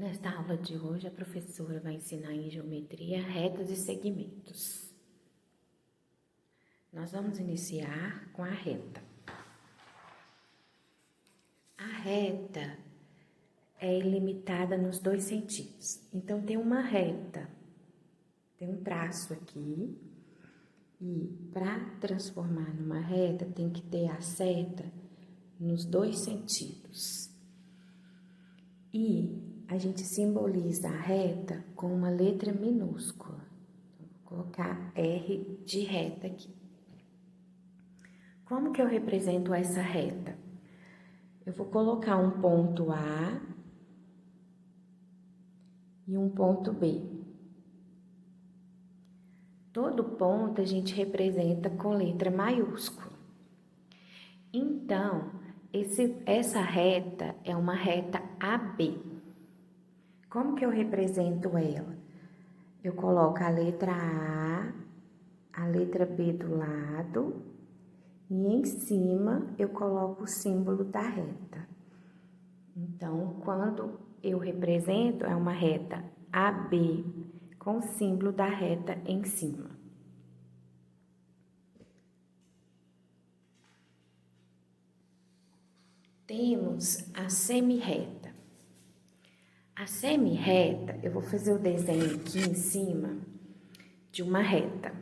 Nesta aula de hoje, a professora vai ensinar em geometria retas e segmentos. Nós vamos iniciar com a reta. A reta é ilimitada nos dois sentidos. Então, tem uma reta, tem um traço aqui, e para transformar numa reta, tem que ter a seta nos dois sentidos. E a gente simboliza a reta com uma letra minúscula. Vou colocar R de reta aqui. Como que eu represento essa reta? Eu vou colocar um ponto A e um ponto B. Todo ponto a gente representa com letra maiúscula. Então, essa reta é uma reta AB. Como que eu represento ela? Eu coloco a letra A letra B do lado e em cima eu coloco o símbolo da reta. Então, quando eu represento, é uma reta AB com o símbolo da reta em cima. Temos a semirreta. A semirreta, eu vou fazer o desenho aqui em cima de uma reta.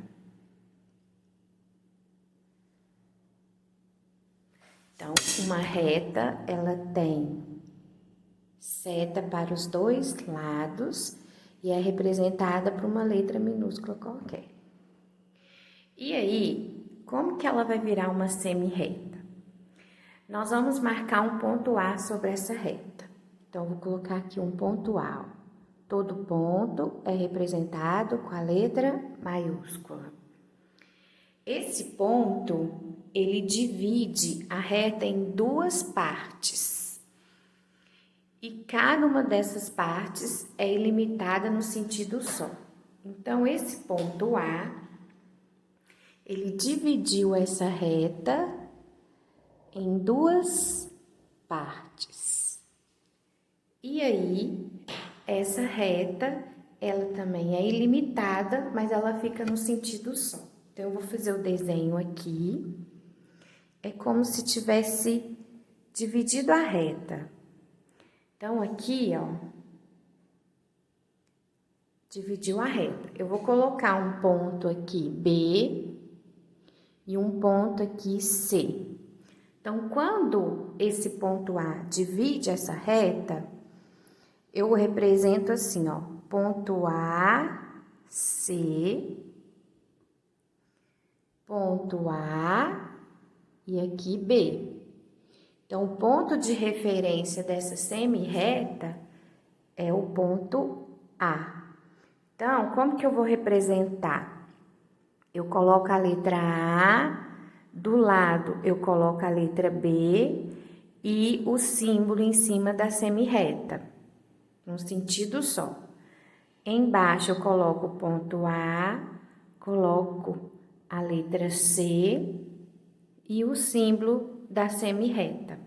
Então, uma reta, ela tem seta para os dois lados e é representada por uma letra minúscula qualquer. E aí, como que ela vai virar uma semirreta? Nós vamos marcar um ponto A sobre essa reta. Então, vou colocar aqui um ponto A. Todo ponto é representado com a letra maiúscula. Esse ponto, ele divide a reta em duas partes. E cada uma dessas partes é ilimitada no sentido só. Então, esse ponto A, ele dividiu essa reta em duas partes. E aí, essa reta, ela também é ilimitada, mas ela fica no sentido só. Então, eu vou fazer o desenho aqui. É como se tivesse dividido a reta. Então, aqui, ó, dividiu a reta. Eu vou colocar um ponto aqui B e um ponto aqui C. Então, quando esse ponto A divide essa reta, eu represento assim, ó, ponto A, C, ponto A e aqui B. Então, o ponto de referência dessa semirreta é o ponto A. Então, como que eu vou representar? Eu coloco a letra A, do lado eu coloco a letra B e o símbolo em cima da semirreta, num sentido só. Embaixo eu coloco o ponto A, coloco a letra C e o símbolo da semirreta.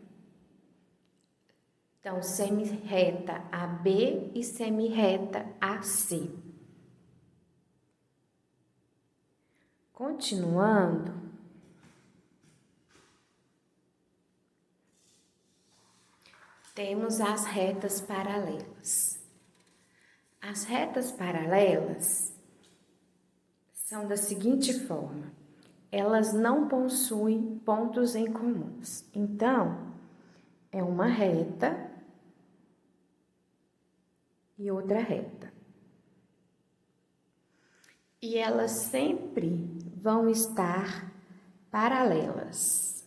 Então, semirreta AB e semirreta AC. Continuando, temos as retas paralelas. As retas paralelas são da seguinte forma: elas não possuem pontos em comuns. Então, é uma reta e outra reta. E elas sempre vão estar paralelas.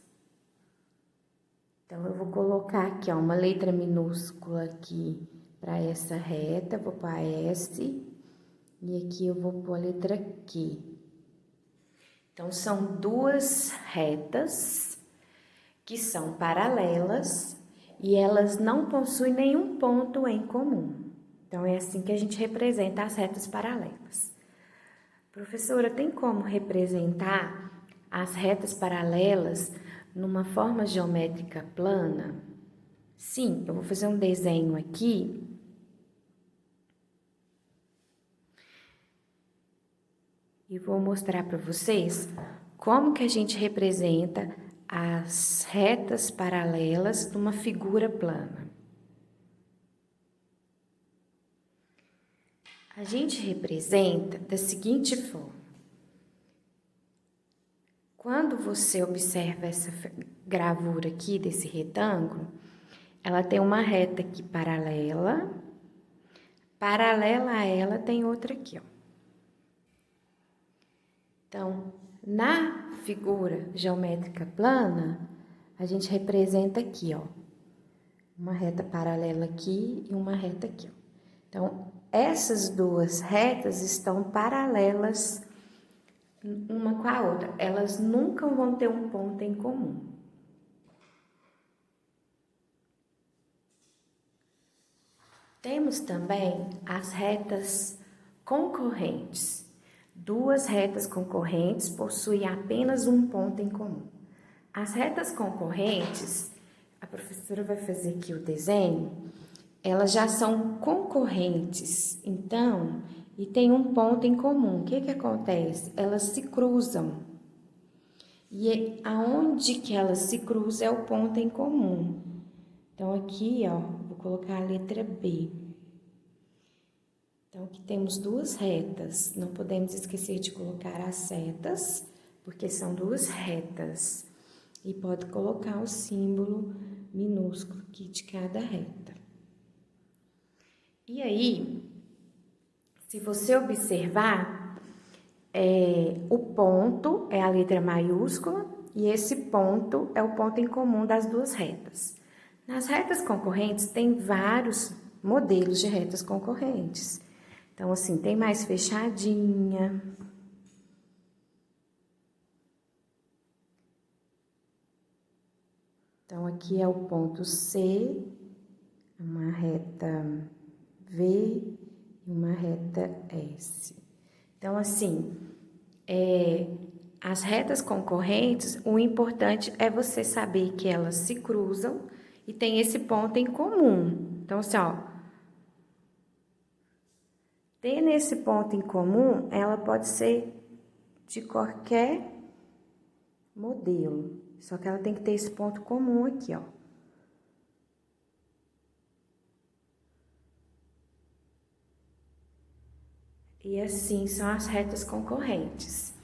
Então, eu vou colocar aqui, ó, uma letra minúscula aqui para essa reta, vou pôr a S, e aqui eu vou pôr a letra Q. Então, são duas retas que são paralelas e elas não possuem nenhum ponto em comum. Então, é assim que a gente representa as retas paralelas. Professora, tem como representar as retas paralelas numa forma geométrica plana? Sim, eu vou fazer um desenho aqui e vou mostrar para vocês como que a gente representa as retas paralelas numa figura plana. A gente representa da seguinte forma. Quando você observa essa gravura aqui desse retângulo, ela tem uma reta aqui paralela a ela tem outra aqui, ó. Então, na figura geométrica plana, a gente representa aqui, ó, uma reta paralela aqui e uma reta aqui, ó. Então, essas duas retas estão paralelas uma com a outra. Elas nunca vão ter um ponto em comum. Temos também as retas concorrentes. Duas retas concorrentes possuem apenas um ponto em comum. As retas concorrentes, a professora vai fazer aqui o desenho, elas já são concorrentes, então, e tem um ponto em comum. O que que acontece? Elas se cruzam. E aonde que elas se cruzam é o ponto em comum. Então, aqui, ó, vou colocar a letra B. Então, aqui temos duas retas. Não podemos esquecer de colocar as setas, porque são duas retas. E pode colocar o símbolo minúsculo aqui de cada reta. E aí, se você observar, o ponto é a letra maiúscula e esse ponto é o ponto em comum das duas retas. Nas retas concorrentes, tem vários modelos de retas concorrentes. Então, assim, tem mais fechadinha. Então, aqui é o ponto C, uma reta V e uma reta S. Então, assim, as retas concorrentes, o importante é você saber que elas se cruzam e tem esse ponto em comum. Então, assim, ó, tendo esse ponto em comum, ela pode ser de qualquer modelo, só que ela tem que ter esse ponto comum aqui, ó. E assim são as retas concorrentes.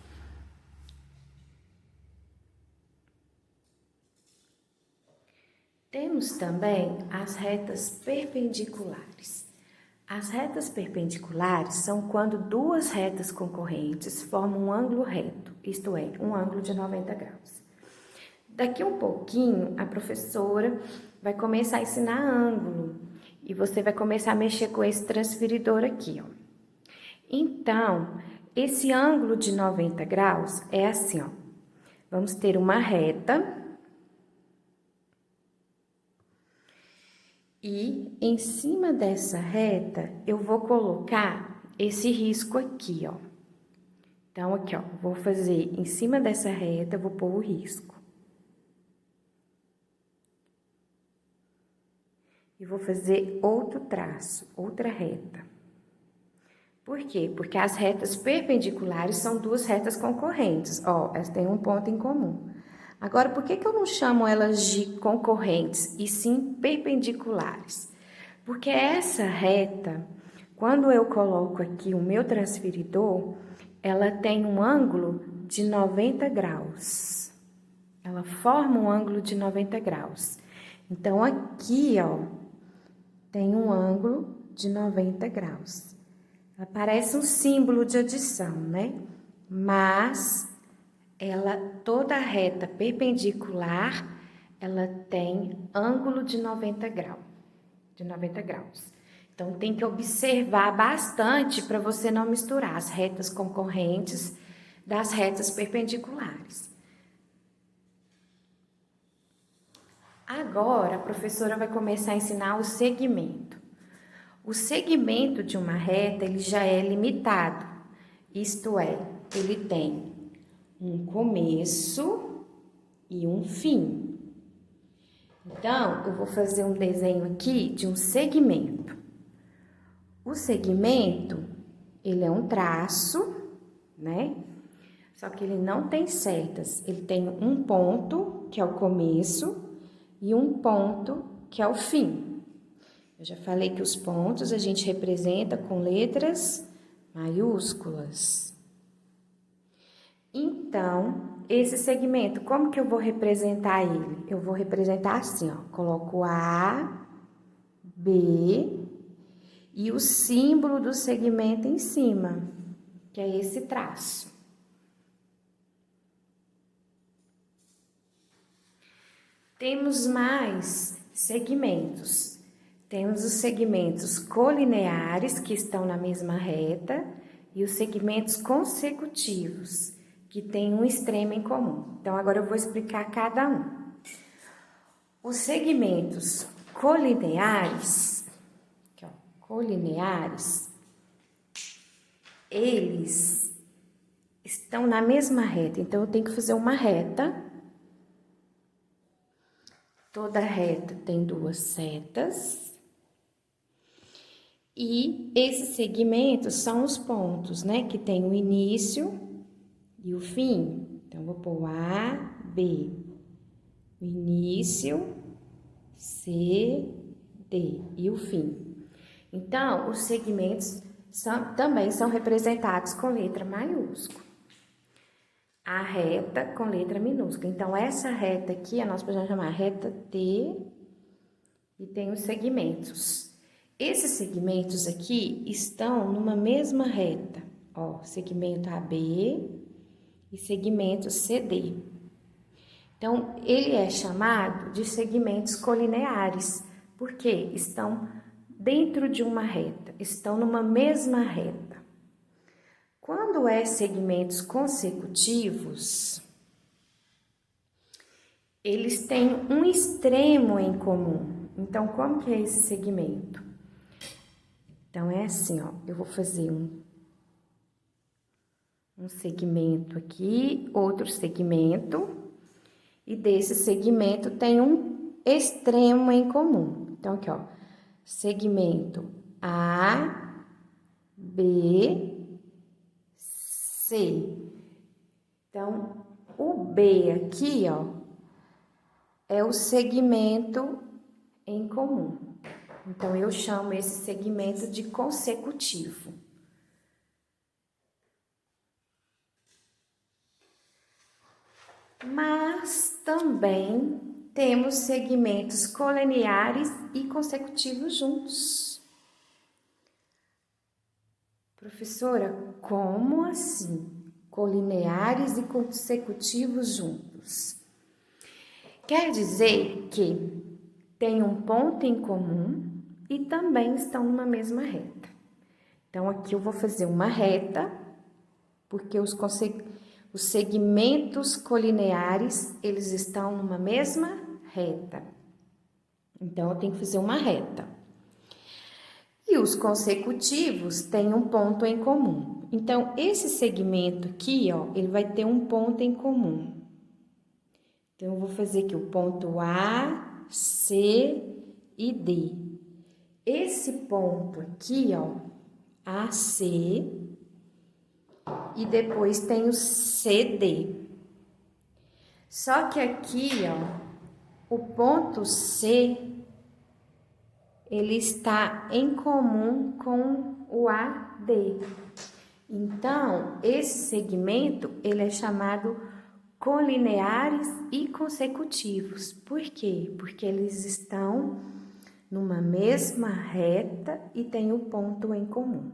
Temos também as retas perpendiculares. As retas perpendiculares são quando duas retas concorrentes formam um ângulo reto, isto é, um ângulo de 90 graus. Daqui um pouquinho, a professora vai começar a ensinar ângulo e você vai começar a mexer com esse transferidor aqui, ó. Então, esse ângulo de 90 graus é assim, ó. Vamos ter uma reta e em cima dessa reta eu vou colocar esse risco aqui, ó. Então, aqui, ó, vou fazer em cima dessa reta, vou pôr o risco. E vou fazer outro traço, outra reta. Por quê? Porque as retas perpendiculares são duas retas concorrentes. Ó, elas têm um ponto em comum. Agora, por que eu não chamo elas de concorrentes e sim perpendiculares? Porque essa reta, quando eu coloco aqui o meu transferidor, ela tem um ângulo de 90 graus. Ela forma um ângulo de 90 graus. Então, aqui, ó, tem um ângulo de 90 graus. Ela parece um símbolo de adição, né? Mas toda reta perpendicular, ela tem ângulo de 90 graus. Então, tem que observar bastante para você não misturar as retas concorrentes das retas perpendiculares. Agora, a professora vai começar a ensinar o segmento. O segmento de uma reta, ele já é limitado, isto é, ele tem um começo e um fim. Então, eu vou fazer um desenho aqui de um segmento. O segmento, ele é um traço, né? Só que ele não tem setas, ele tem um ponto, que é o começo, e um ponto, que é o fim. Eu já falei que os pontos a gente representa com letras maiúsculas. Então, esse segmento, como que eu vou representar ele? Eu vou representar assim, ó, coloco A, B e o símbolo do segmento em cima, que é esse traço. Temos mais segmentos. Temos os segmentos colineares, que estão na mesma reta, e os segmentos consecutivos, que têm um extremo em comum. Então, agora eu vou explicar cada um. Os segmentos colineares, aqui, ó, colineares, eles estão na mesma reta. Então, eu tenho que fazer uma reta. Toda reta tem duas setas. E esses segmentos são os pontos, né? Que tem o início e o fim. Então, vou pôr A, B. O início, C, D. E o fim. Então, os segmentos também são representados com letra maiúscula. A reta com letra minúscula. Então, essa reta aqui, nós podemos chamar reta T e tem os segmentos. Esses segmentos aqui estão numa mesma reta, ó, segmento AB e segmento CD. Então, ele é chamado de segmentos colineares, porque estão dentro de uma reta, estão numa mesma reta. Quando é segmentos consecutivos, eles têm um extremo em comum. Então, como que é esse segmento? Então, é assim, ó, eu vou fazer um segmento aqui, outro segmento, e desse segmento tem um extremo em comum. Então, aqui, ó, segmento A, B, C. Então, o B aqui, ó, é o segmento em comum. Então, eu chamo esse segmento de consecutivo. Mas também temos segmentos colineares e consecutivos juntos. Professora, como assim? Colineares e consecutivos juntos? Quer dizer que tem um ponto em comum e também estão numa mesma reta. Então, aqui eu vou fazer uma reta, porque os segmentos colineares, eles estão numa mesma reta. Então, eu tenho que fazer uma reta. E os consecutivos têm um ponto em comum. Então, esse segmento aqui, ó, ele vai ter um ponto em comum. Então, eu vou fazer aqui o ponto A, C e D. Esse ponto aqui, ó, AC, e depois tem o CD. Só que aqui, ó, o ponto C, ele está em comum com o AD. Então, esse segmento, ele é chamado colineares e consecutivos. Por quê? Porque eles estão numa mesma reta e tem um ponto em comum.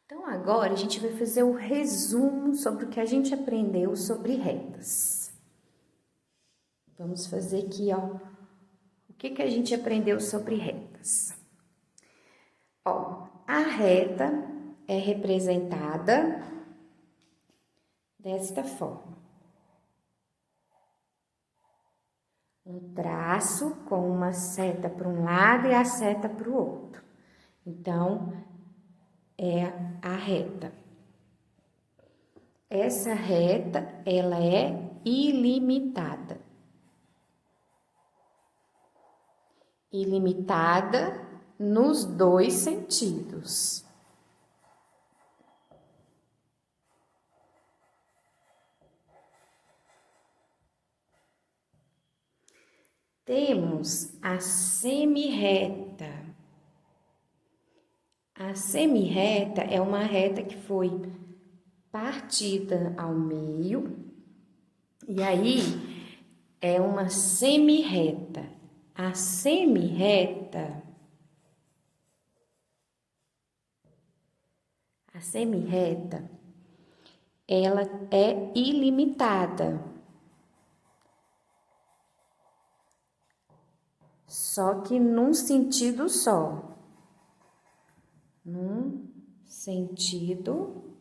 Então, agora a gente vai fazer o resumo sobre o que a gente aprendeu sobre retas. Vamos fazer aqui, ó, o que a gente aprendeu sobre retas. Ó, a reta é representada desta forma. Um traço com uma seta para um lado e a seta para o outro. Então, é a reta. Essa reta, ela é ilimitada. Ilimitada nos dois sentidos. Temos a semirreta. A semirreta é uma reta que foi partida ao meio, e aí é uma semirreta. A semirreta ela é ilimitada. Só que num sentido só. Num sentido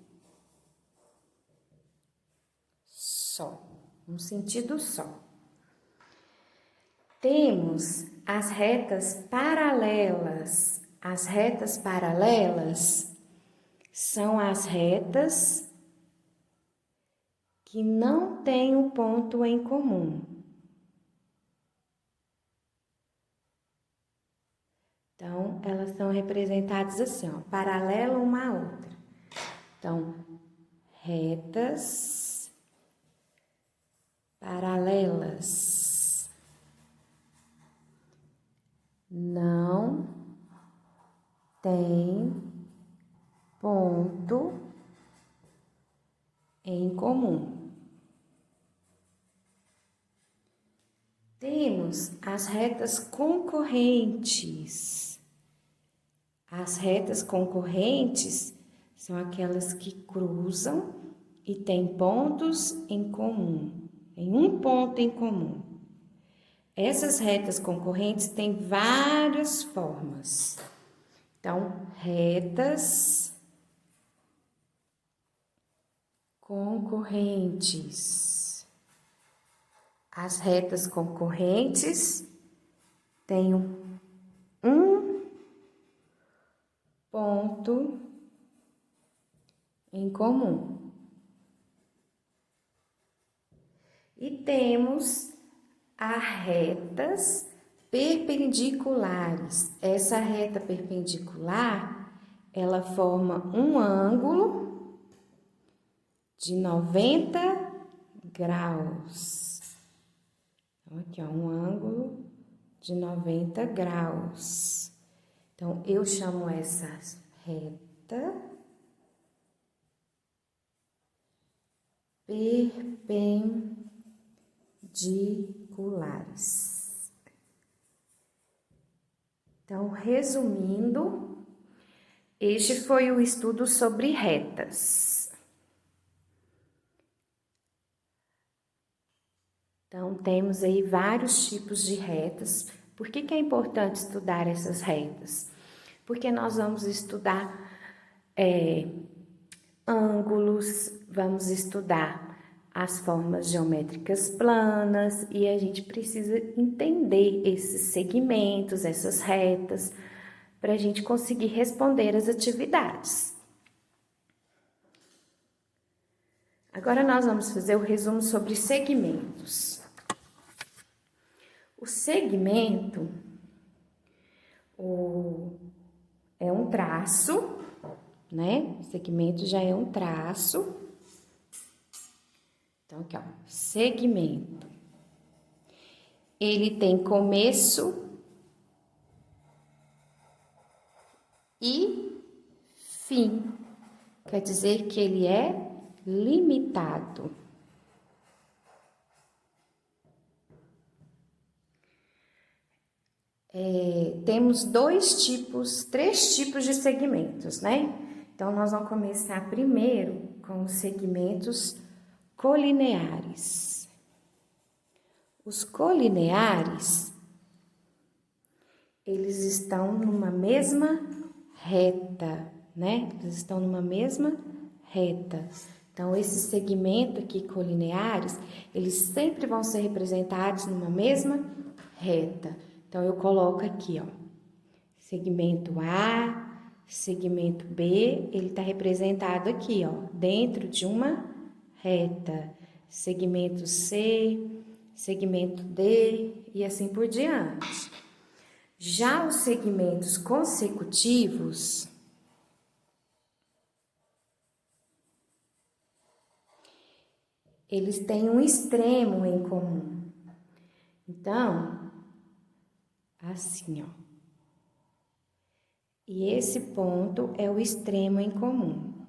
só. Um sentido só. Temos as retas paralelas. As retas paralelas são as retas que não têm um ponto em comum. Então, elas são representadas assim, ó, paralela uma à outra. Então, retas paralelas não têm ponto em comum. Temos as retas concorrentes. As retas concorrentes são aquelas que cruzam e têm pontos em comum, tem um ponto em comum. Essas retas concorrentes têm várias formas. Então, retas concorrentes. As retas concorrentes têm um ponto em comum. E temos as retas perpendiculares. Essa reta perpendicular, ela forma um ângulo de 90 graus. Então, aqui, ó, um ângulo de 90 graus. Então, eu chamo essa reta perpendiculares. Então, resumindo, este foi o estudo sobre retas. Então, temos aí vários tipos de retas. Por que é importante estudar essas retas? Porque nós vamos estudar ângulos, vamos estudar as formas geométricas planas e a gente precisa entender esses segmentos, essas retas, para a gente conseguir responder as atividades. Agora nós vamos fazer o resumo sobre segmentos. O segmento é um traço, né? O segmento já é um traço. Então, aqui, ó, segmento. Ele tem começo e fim. Quer dizer que ele é limitado. Temos três tipos de segmentos, né? Então, nós vamos começar primeiro com os segmentos colineares. Os colineares, eles estão numa mesma reta, né? Eles estão numa mesma reta. Então, esse segmento aqui, colineares, eles sempre vão ser representados numa mesma reta. Então, eu coloco aqui, ó, segmento A, segmento B, ele está representado aqui, ó, dentro de uma reta. Segmento C, segmento D e assim por diante. Já os segmentos consecutivos, eles têm um extremo em comum. Então, assim, ó. E esse ponto é o extremo em comum.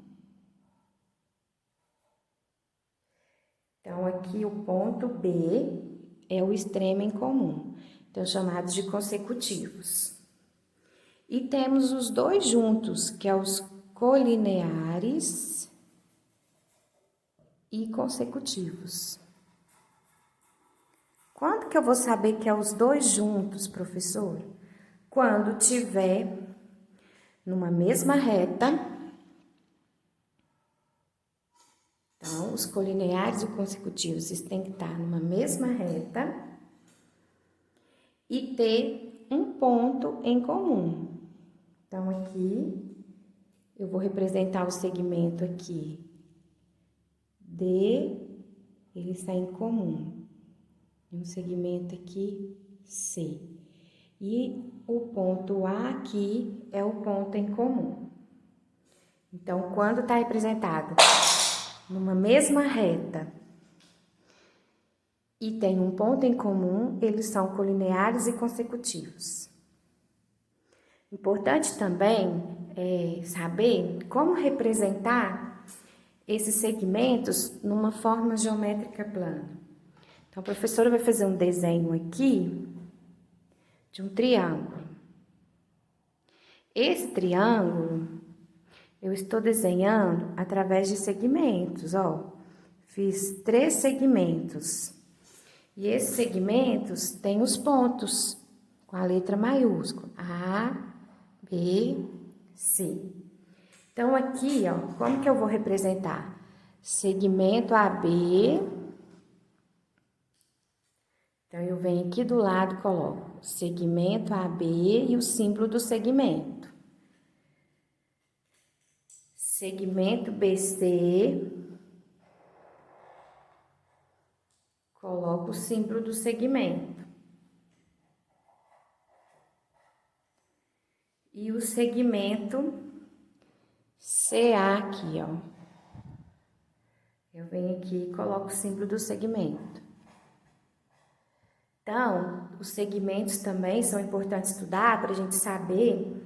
Então, aqui o ponto B é o extremo em comum, então chamados de consecutivos. E temos os dois juntos, que é os colineares e consecutivos. Quando que eu vou saber que é os dois juntos, professor? Quando tiver numa mesma reta. Então, os colineares e consecutivos têm que estar numa mesma reta e ter um ponto em comum. Então, aqui, eu vou representar o segmento aqui D, ele está em comum. E um segmento aqui, C. E o ponto A aqui é o ponto em comum. Então, quando está representado numa mesma reta e tem um ponto em comum, eles são colineares e consecutivos. Importante também saber como representar esses segmentos numa forma geométrica plana. Então, a professora vai fazer um desenho aqui de um triângulo. Esse triângulo eu estou desenhando através de segmentos, ó. Fiz 3 segmentos. E esses segmentos têm os pontos com a letra maiúscula. A, B, C. Então, aqui, ó, como que eu vou representar? Segmento AB. Então, eu venho aqui do lado e coloco segmento AB e o símbolo do segmento. Segmento BC, coloco o símbolo do segmento. E o segmento CA aqui, ó. Eu venho aqui e coloco o símbolo do segmento. Então, os segmentos também são importantes estudar para a gente saber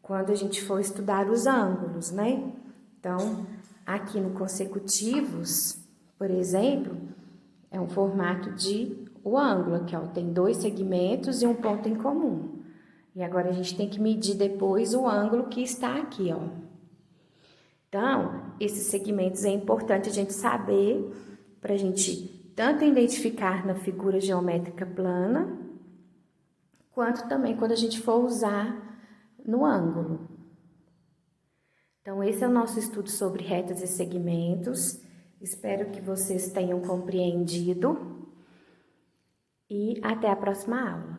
quando a gente for estudar os ângulos, né? Então, aqui no consecutivos, por exemplo, é um formato de o ângulo, aqui, ó, tem 2 segmentos e um ponto em comum. E agora a gente tem que medir depois o ângulo que está aqui, ó. Então, esses segmentos é importante a gente saber para a gente tanto identificar na figura geométrica plana, quanto também quando a gente for usar no ângulo. Então, esse é o nosso estudo sobre retas e segmentos. Espero que vocês tenham compreendido e até a próxima aula.